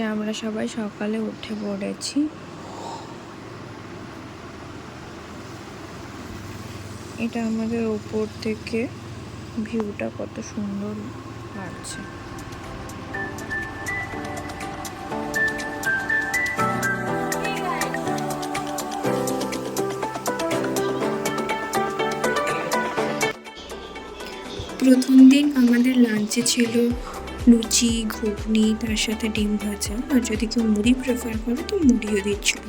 যে আমরা সবাই সকালে উঠে পড়েছি। এটা আমাদের উপর থেকে ভিউটা কত সুন্দর লাগছে। প্রথম দিন আমাদের লাঞ্চে ছিল লুচি, ঘুগনি, তার সাথে ডিম ভাজা, আর যদি কেউ মুড়ি প্রেফার করে তো মুড়িও দিচ্ছিল।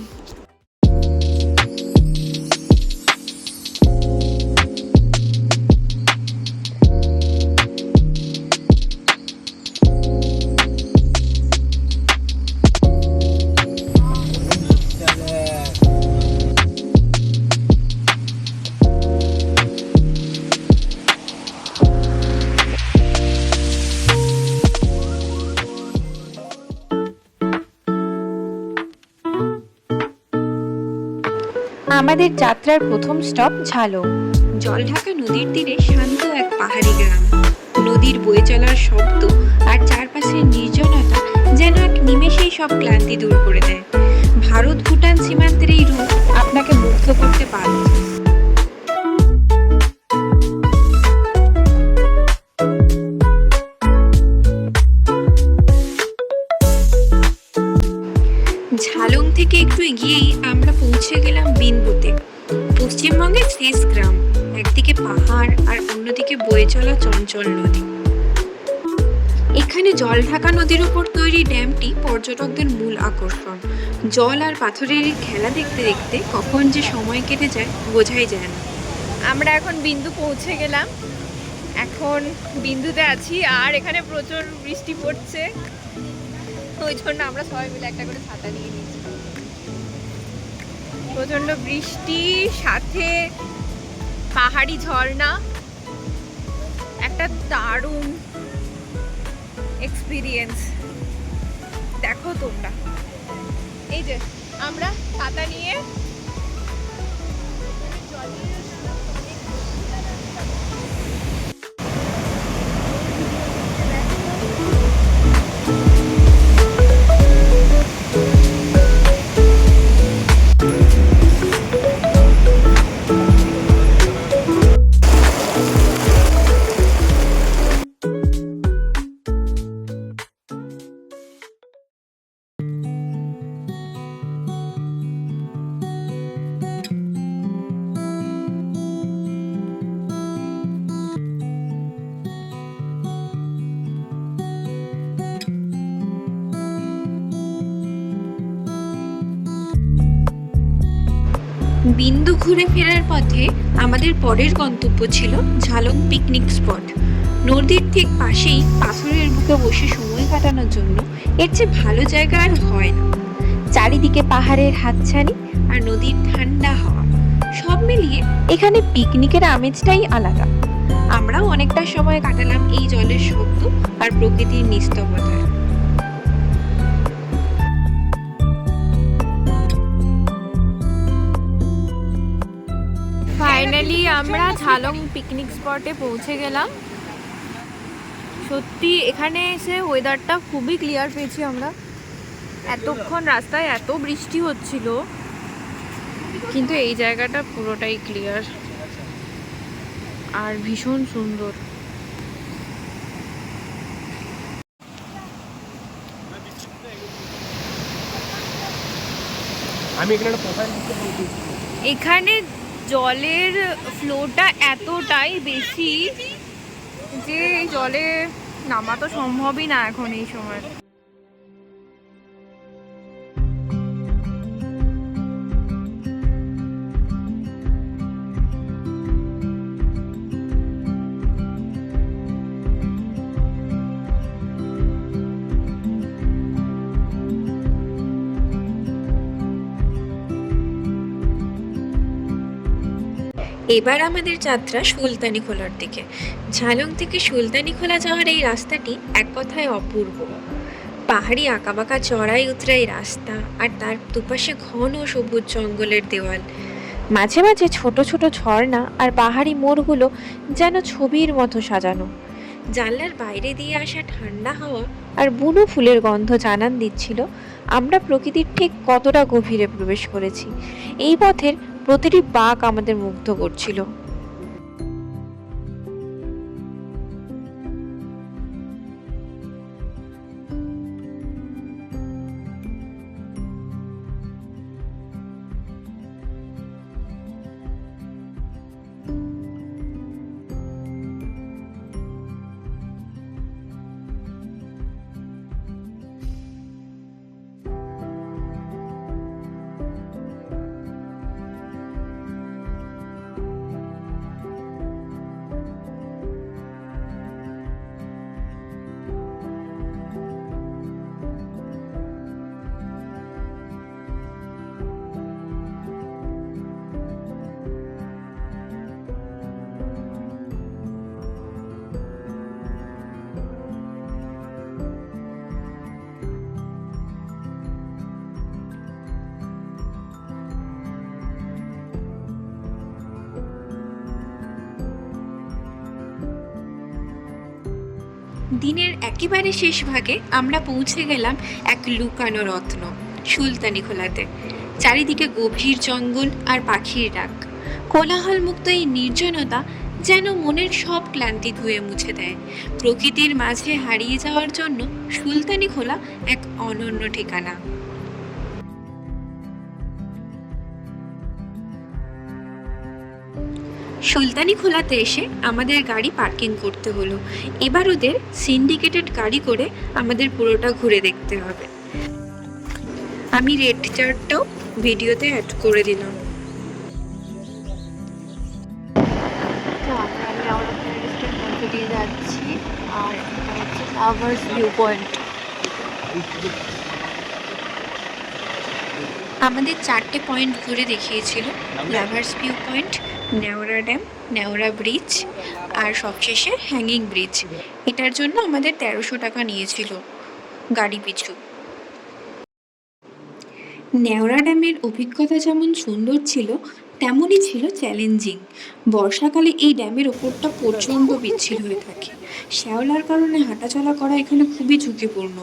আমাদের যাত্রার প্রথম স্টপ ঝালং। জলঢাকা নদীর তীরে শান্ত এক পাহাড়ি গ্রাম। নদীর বয়ে চলার শব্দ আর চারপাশের নির্জনতা যেন এক নিমেষেই সব ক্লান্তি দূর করে দেয়। ভারত ভুটান সীমান্তের এই রূপ আপনাকে মুগ্ধ করতে পারে। ঝালং থেকে একটু এগিয়েই আমরা পৌঁছে গেলাম বিন্দুতে, পশ্চিমবঙ্গের শেষ গ্রাম। একদিকে পাহাড় আর অন্যদিকে বয়ে চলা চঞ্চল নদী। এখানে জলঢাকা নদীর উপর তৈরি ড্যামটি পর্যটকদের মূল আকর্ষণ। জল আর পাথরের খেলা দেখতে দেখতে কখন যে সময় কেটে যায় বোঝাই যায় না। আমরা এখন বিন্দু পৌঁছে গেলাম। এখন বিন্দুতে আছি আর এখানে প্রচুর বৃষ্টি পড়ছে, ওই জন্য আমরা সবাই মিলে একটা করে ছাতা নিয়ে নিয়েছি। প্রচন্ড বৃষ্টি, সাথে পাহাড়ি ঝর্ণা, একটা দারুণ এক্সপিরিয়েন্স। দেখো তোমরা, এই যে আমরা ছাতা নিয়ে বিন্দু ঘুরে ফেরার পথে আমাদের পরের গন্তব্য ছিল ঝালং পিকনিক স্পট। নদীর ঠিক পাশেই পাথরের বুকে বসে সময় কাটানোর জন্য এর চেয়ে ভালো জায়গা আর হয় না। চারিদিকে পাহাড়ের হাতছানি আর নদীর ঠান্ডা হাওয়া, সব মিলিয়ে এখানে পিকনিকের আমেজটাই আলাদা। আমরাও অনেকটা সময় কাটালাম এই জলের শব্দ আর প্রকৃতির নিস্তব্ধতায়। ফাইনালি আমরা ঝালং পিকনিক স্পটে পৌঁছে গেলাম। সত্যি এখানে এসে ওয়েদারটা খুবই ক্লিয়ার পেয়েছি আমরা। এতক্ষণ রাস্তায় এত বৃষ্টি হচ্ছিল, কিন্তু এই জায়গাটা পুরোটাই ক্লিয়ার আর ভীষণ সুন্দর। এখানে জলের ফ্লোটা এতটাই বেশি যে জলে নামা তো সম্ভবই না এখন এই সময়। এবার আমাদের যাত্রা সুলতানিখোলার দিকে। ঝালং থেকে সুলতানিখোলা যাওয়ার এই রাস্তাটি এক কথায় অপূর্ব। পাহাড়ি আঁকাবাঁকা চড়াই উতরাই রাস্তা, আর তার দুপাশে ঘন সবুজ জঙ্গলের দেওয়াল। মাঝে মাঝে ছোট ছোট ঝর্ণা আর পাহাড়ি মোড়গুলো যেন ছবির মতো সাজানো। জানলার বাইরে দিয়ে আসা ঠান্ডা হাওয়া আর বুনো ফুলের গন্ধ জানান দিচ্ছিল আমরা প্রকৃতির ঠিক কতটা গভীরে প্রবেশ করেছি। এই পথের প্রতিটি বাঁক আমাদের মুগ্ধ করছিল। দিনের একেবারে শেষ ভাগে আমরা পৌঁছে গেলাম এক লুকানো রত্ন, সুলতানি খোলাতে। চারিদিকে গভীর জঙ্গল আর পাখির ডাক। কোলাহল মুক্ত এই নির্জনতা যেন মনের সব ক্লান্তি ধুয়ে মুছে দেয়। প্রকৃতির মাঝে হারিয়ে যাওয়ার জন্য সুলতানি খোলা এক অনন্য ঠিকানা। সুলতানি খোলাতে এসে আমাদের গাড়ি পার্কিং করতে হলো। এবার ওদের সিন্ডিকেটেড গাড়ি করে আমাদের পুরোটা ঘুরে দেখতে হবে। আমি রেড চার্টটাও ভিডিওতে অ্যাড করে দিলাম। দিয়ে যাচ্ছি আর লাভার্স ভিউ পয়েন্ট। আমাদের 4টে পয়েন্ট ঘুরে দেখিয়েছিল, lovers view point, Neora dam, Neora bridge আর সবশেষে হ্যাঙ্গিং ব্রিজ। এটার জন্য আমাদের 1300 টাকা নিয়েছিল গাড়ি পিছু। নেওড়া ড্যামের অভিজ্ঞতা যেমন সুন্দর ছিল তেমনই ছিল চ্যালেঞ্জিং। বর্ষাকালে এই ড্যামের ওপরটা প্রচণ্ড পিচ্ছিল হয়ে থাকে। শ্যাওলার কারণে হাঁটাচলা করা এখানে খুবই ঝুঁকিপূর্ণ।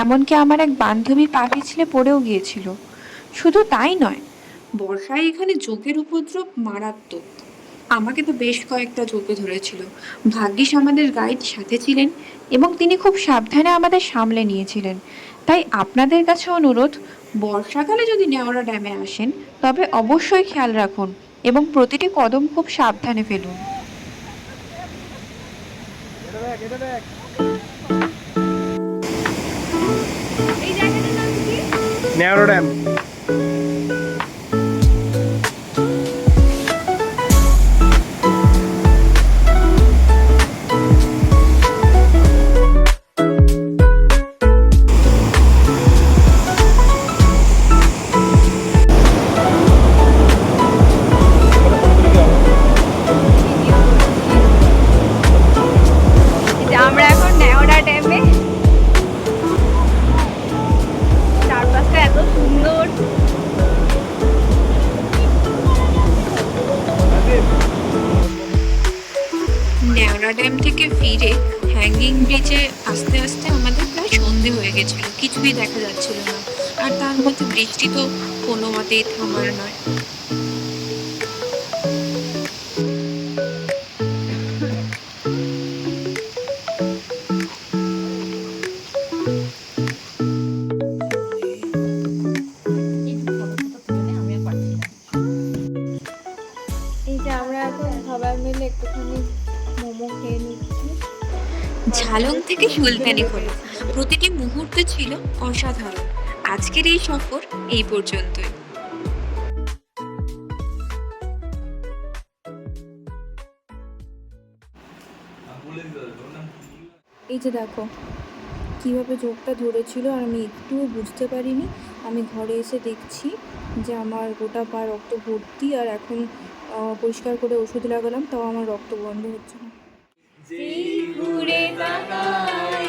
এমনকি আমার এক বান্ধবী পা পিছলে পড়েও গিয়েছিল। শুধু তাই নয়, বর্ষায় এখানে জোঁকের উপদ্রব মারাত্মক। আমাকে তো বেশ কয়েকটা জোঁকে ধরেছিল। ভাগ্যিস আমাদের গাইড সাথে ছিলেন এবং তিনি খুব সাবধানে আমাদের সামলে নিয়েছিলেন। তাই আপনাদের কাছে অনুরোধ, বর্ষাকালে যদি নেওড়া ড্যামে আসেন তবে অবশ্যই খেয়াল রাখুন এবং প্রতিটি কদম খুব সাবধানে ফেলুন। নেওড়া ড্যাম। আমরা এখন নেওড়া ড্যামে। চারপাশটা এত সুন্দর। নেওড়া ড্যাম থেকে ফিরে হ্যাঙ্গিং ব্রিজে আস্তে আস্তে আমাদের প্রায় সন্ধে হয়ে গেছিল, কিছুই দেখা যাচ্ছিল না। আর তার মধ্যে বৃষ্টি তো কোনো মতেই থামার নয়। এই যে আমরা এখন সবাই মিলে একটুখানি মোমো খেয়ে নিচ্ছি। ঝালং থেকে সুলতানি খোলা প্রতিটি মুহূর্ত ছিল অসাধারণ। আজকের এই সফর এই পর্যন্তই। এই যে দেখো কীভাবে চোখটা ধরেছিল আর আমি একটুও বুঝতে পারিনি। আমি ঘরে এসে দেখছি যে আমার গোটা পা রক্ত ভর্তি, আর এখন পরিষ্কার করে ওষুধ লাগালাম, তাও আমার রক্ত বন্ধ হচ্ছে না। ঘুরে তাকাই